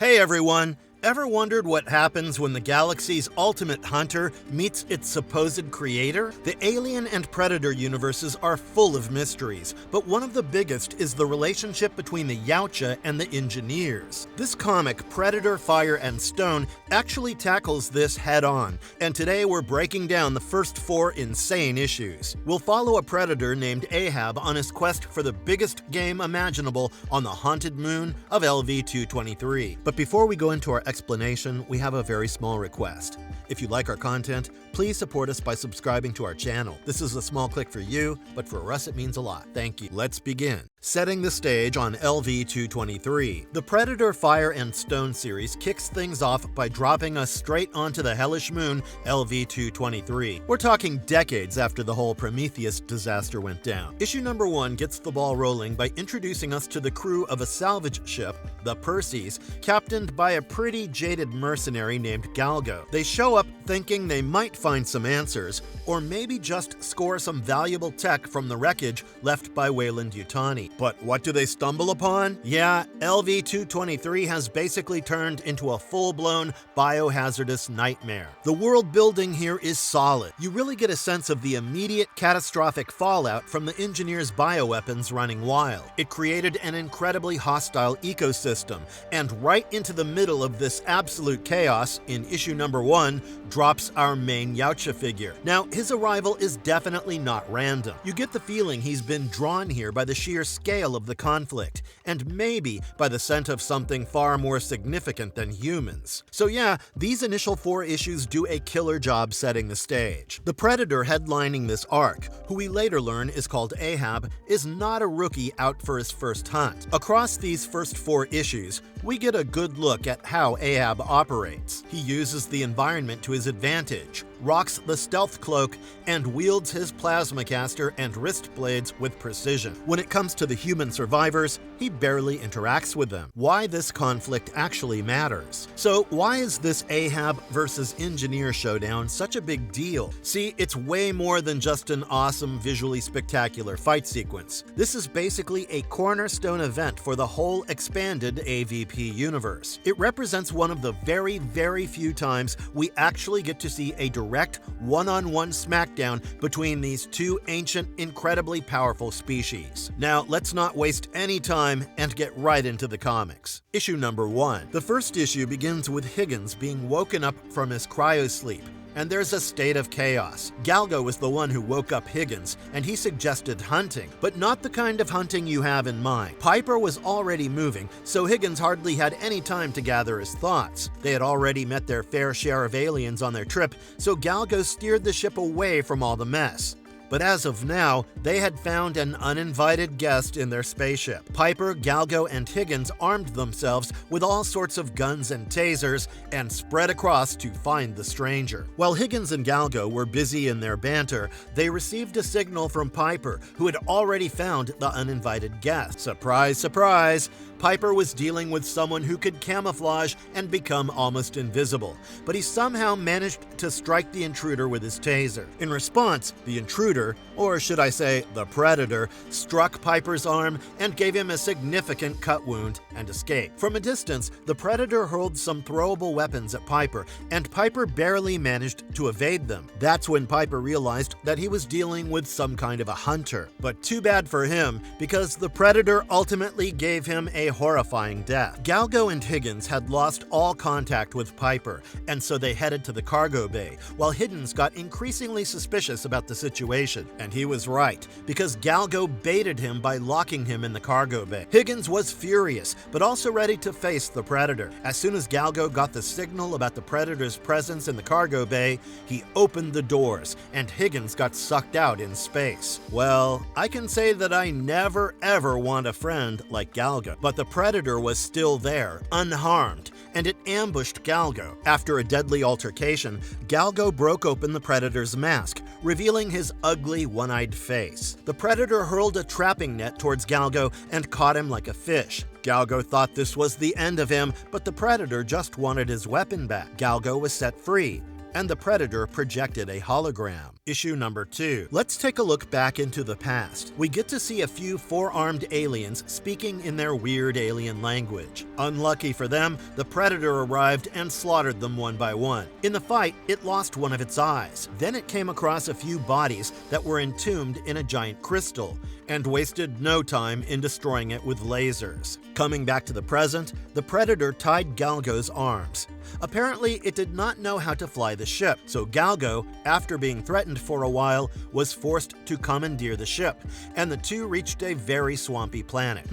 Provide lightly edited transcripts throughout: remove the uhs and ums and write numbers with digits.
Hey everyone! Ever wondered what happens when the galaxy's ultimate hunter meets its supposed creator? The Alien and Predator universes are full of mysteries, but one of the biggest is the relationship between the Yautja and the Engineers. This comic, Predator, Fire, and Stone, actually tackles this head-on, and today we're breaking down the first 4 insane issues. We'll follow a Predator named Ahab on his quest for the biggest game imaginable on the haunted moon of LV-223. But before we go into our explanation, we have a very small request. If you like our content, please support us by subscribing to our channel. This is a small click for you, but for us it means a lot. Thank you. Let's begin. Setting the stage on LV-223, the Predator, Fire, and Stone series kicks things off by dropping us straight onto the hellish moon LV-223. We're talking decades after the whole Prometheus disaster went down. Issue number 1 gets the ball rolling by introducing us to the crew of a salvage ship, the Perseus, captained by a pretty jaded mercenary named Galgo. They show up thinking they might find some answers, or maybe just score some valuable tech from the wreckage left by Weyland-Yutani. But what do they stumble upon? Yeah, LV-223 has basically turned into a full-blown biohazardous nightmare. The world building here is solid. You really get a sense of the immediate catastrophic fallout from the Engineers' bioweapons running wild. It created an incredibly hostile ecosystem, and right into the middle of this absolute chaos, in issue number 1, drops our main Yautja figure. Now, his arrival is definitely not random. You get the feeling he's been drawn here by the sheer scale of the conflict, and maybe by the scent of something far more significant than humans. So yeah, these initial 4 issues do a killer job setting the stage. The Predator headlining this arc, who we later learn is called Ahab, is not a rookie out for his first hunt. Across these first 4 issues, we get a good look at how Ahab operates. He uses the environment to his advantage, rocks the stealth cloak, and wields his plasma caster and wrist blades with precision. When it comes to the human survivors, he barely interacts with them. Why this conflict actually matters. So why is this Ahab versus Engineer showdown such a big deal? See, it's way more than just an awesome, visually spectacular fight sequence. This is basically a cornerstone event for the whole expanded AVP universe. It represents one of the very, very few times we actually get to see a direct one-on-one smackdown between these two ancient, incredibly powerful species. Now, let's not waste any time and get right into the comics. Issue number 1. The first issue begins with Higgins being woken up from his cryosleep, and there's a state of chaos. Galgo was the one who woke up Higgins, and he suggested hunting, but not the kind of hunting you have in mind. Piper was already moving, so Higgins hardly had any time to gather his thoughts. They had already met their fair share of aliens on their trip, so Galgo steered the ship away from all the mess. But as of now, they had found an uninvited guest in their spaceship. Piper, Galgo, and Higgins armed themselves with all sorts of guns and tasers and spread across to find the stranger. While Higgins and Galgo were busy in their banter, they received a signal from Piper, who had already found the uninvited guest. Surprise, surprise! Piper was dealing with someone who could camouflage and become almost invisible, but he somehow managed to strike the intruder with his taser. In response, the intruder, or should I say the Predator, struck Piper's arm and gave him a significant cut wound and escaped. From a distance, the Predator hurled some throwable weapons at Piper, and Piper barely managed to evade them. That's when Piper realized that he was dealing with some kind of a hunter. But too bad for him, because the Predator ultimately gave him a horrifying death. Galgo and Higgins had lost all contact with Piper, and so they headed to the cargo bay, while Higgins got increasingly suspicious about the situation. And he was right, because Galgo baited him by locking him in the cargo bay. Higgins was furious, but also ready to face the Predator. As soon as Galgo got the signal about the Predator's presence in the cargo bay, he opened the doors, and Higgins got sucked out in space. Well, I can say that I never ever want a friend like Galgo, but the Predator was still there, unharmed, and it ambushed Galgo. After a deadly altercation, Galgo broke open the Predator's mask, revealing his ugly, one-eyed face. The Predator hurled a trapping net towards Galgo and caught him like a fish. Galgo thought this was the end of him, but the Predator just wanted his weapon back. Galgo was set free, and the Predator projected a hologram. Issue number 2. Let's take a look back into the past. We get to see a few four-armed aliens speaking in their weird alien language. Unlucky for them, the Predator arrived and slaughtered them one by one. In the fight, it lost one of its eyes. Then it came across a few bodies that were entombed in a giant crystal, and wasted no time in destroying it with lasers. Coming back to the present, the Predator tied Galgo's arms. Apparently, it did not know how to fly the ship, so Galgo, after being threatened for a while, was forced to commandeer the ship, and the two reached a very swampy planet.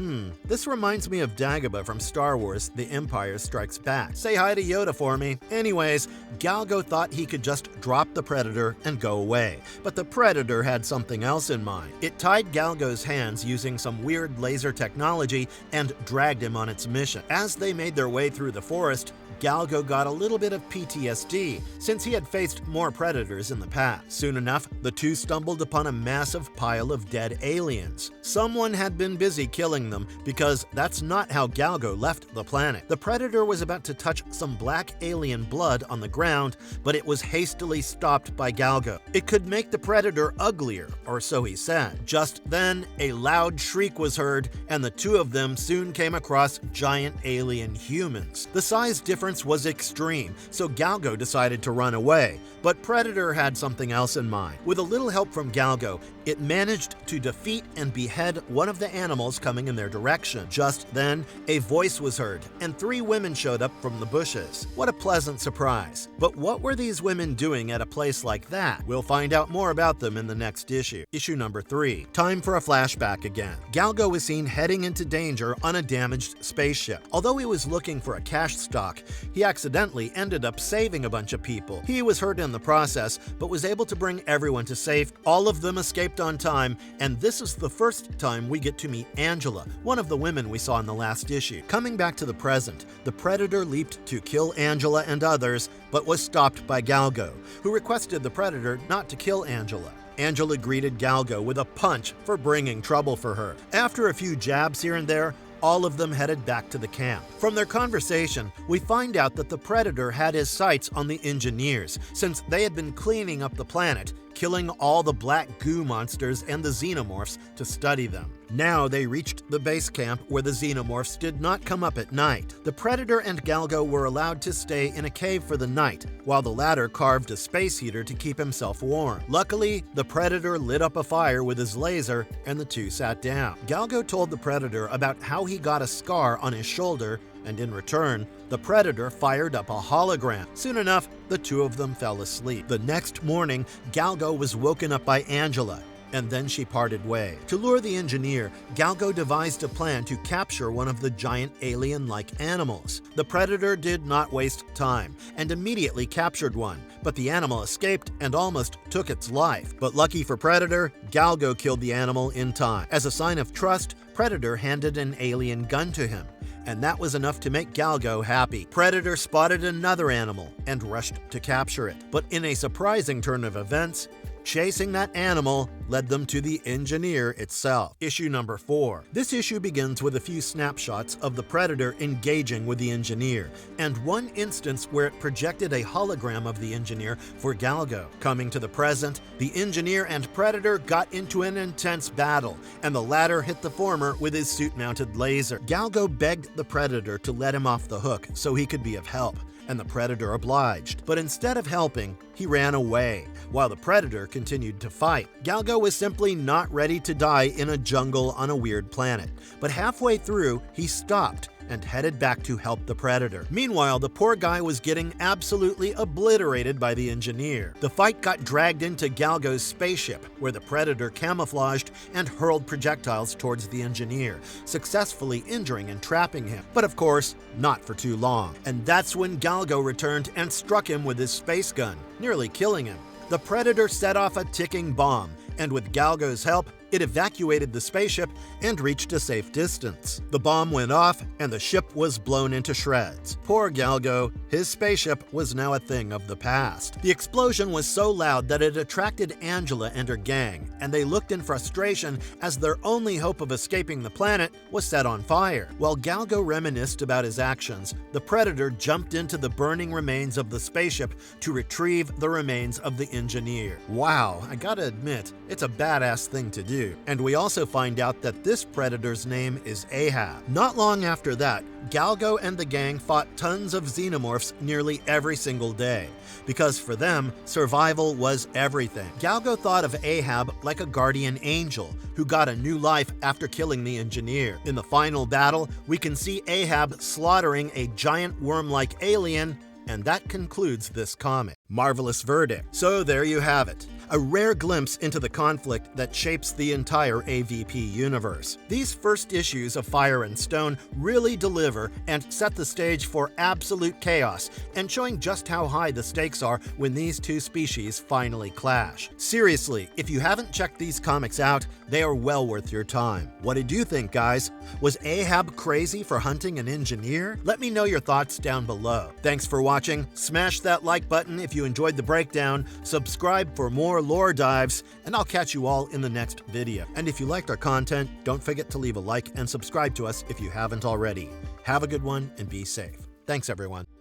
This reminds me of Dagobah from Star Wars: The Empire Strikes Back. Say hi to Yoda for me. Anyways, Galgo thought he could just drop the Predator and go away, but the Predator had something else in mind. It tied Galgo's hands using some weird laser technology and dragged him on its mission. As they made their way through the forest, Galgo got a little bit of PTSD since he had faced more predators in the past. Soon enough, the two stumbled upon a massive pile of dead aliens. Someone had been busy killing them because that's not how Galgo left the planet. The Predator was about to touch some black alien blood on the ground, but it was hastily stopped by Galgo. It could make the Predator uglier, or so he said. Just then, a loud shriek was heard, and the two of them soon came across giant alien humans. The size difference was extreme, so Galgo decided to run away, but Predator had something else in mind. With a little help from Galgo, it managed to defeat and behead one of the animals coming in their direction. Just then, a voice was heard, and 3 women showed up from the bushes. What a pleasant surprise. But what were these women doing at a place like that? We'll find out more about them in the next issue. Issue number 3. Time for a flashback again. Galgo was seen heading into danger on a damaged spaceship. Although he was looking for a cash stock, he accidentally ended up saving a bunch of people. He was hurt in the process, but was able to bring everyone to safety. All of them escaped on time, and this is the first time we get to meet Angela, one of the women we saw in the last issue. Coming back to the present, the Predator leaped to kill Angela and others, but was stopped by Galgo, who requested the Predator not to kill Angela. Angela greeted Galgo with a punch for bringing trouble for her. After a few jabs here and there, all of them headed back to the camp. From their conversation, we find out that the Predator had his sights on the engineers, since they had been cleaning up the planet, killing all the black goo monsters and the xenomorphs to study them. Now they reached the base camp where the xenomorphs did not come up at night. The Predator and Galgo were allowed to stay in a cave for the night, while the latter carved a space heater to keep himself warm. Luckily, the Predator lit up a fire with his laser, and the two sat down. Galgo told the Predator about how he got a scar on his shoulder, and in return, the Predator fired up a hologram. Soon enough, the two of them fell asleep. The next morning, Galgo was woken up by Angela, and then she parted ways. To lure the engineer, Galgo devised a plan to capture one of the giant alien-like animals. The Predator did not waste time, and immediately captured one, but the animal escaped and almost took its life. But lucky for Predator, Galgo killed the animal in time. As a sign of trust, Predator handed an alien gun to him, and that was enough to make Galgo happy. Predator spotted another animal and rushed to capture it. But in a surprising turn of events, chasing that animal led them to the engineer itself. Issue number 4. This issue begins with a few snapshots of the Predator engaging with the engineer, and one instance where it projected a hologram of the engineer for Galgo. Coming to the present, the engineer and Predator got into an intense battle, and the latter hit the former with his suit-mounted laser. Galgo begged the Predator to let him off the hook so he could be of help, and the Predator obliged. But instead of helping, he ran away, while the Predator continued to fight. Galgo was simply not ready to die in a jungle on a weird planet, but halfway through, he stopped and headed back to help the Predator. Meanwhile, the poor guy was getting absolutely obliterated by the engineer. The fight got dragged into Galgo's spaceship, where the Predator camouflaged and hurled projectiles towards the engineer, successfully injuring and trapping him. But of course, not for too long. And that's when Galgo returned and struck him with his space gun, nearly killing him. The Predator set off a ticking bomb, and with Galgo's help, It evacuated the spaceship and reached a safe distance. The bomb went off, and the ship was blown into shreds. Poor Galgo, his spaceship was now a thing of the past. The explosion was so loud that it attracted Angela and her gang, and they looked in frustration as their only hope of escaping the planet was set on fire. While Galgo reminisced about his actions, the Predator jumped into the burning remains of the spaceship to retrieve the remains of the engineer. Wow, I gotta admit, it's a badass thing to do. And we also find out that this Predator's name is Ahab. Not long after that, Galgo and the gang fought tons of xenomorphs nearly every single day, because for them, survival was everything. Galgo thought of Ahab like a guardian angel who got a new life after killing the engineer. In the final battle, we can see Ahab slaughtering a giant worm-like alien, and that concludes this comic. Marvelous verdict. So there you have it. A rare glimpse into the conflict that shapes the entire AVP universe. These first issues of Fire and Stone really deliver and set the stage for absolute chaos, and showing just how high the stakes are when these two species finally clash. Seriously, if you haven't checked these comics out, they are well worth your time. What did you think, guys? Was Ahab crazy for hunting an engineer? Let me know your thoughts down below. Thanks for watching. Smash that like button if you enjoyed the breakdown, subscribe for more lore dives, and I'll catch you all in the next video. And if you liked our content, don't forget to leave a like and subscribe to us if you haven't already. Have a good one and be safe. Thanks, everyone.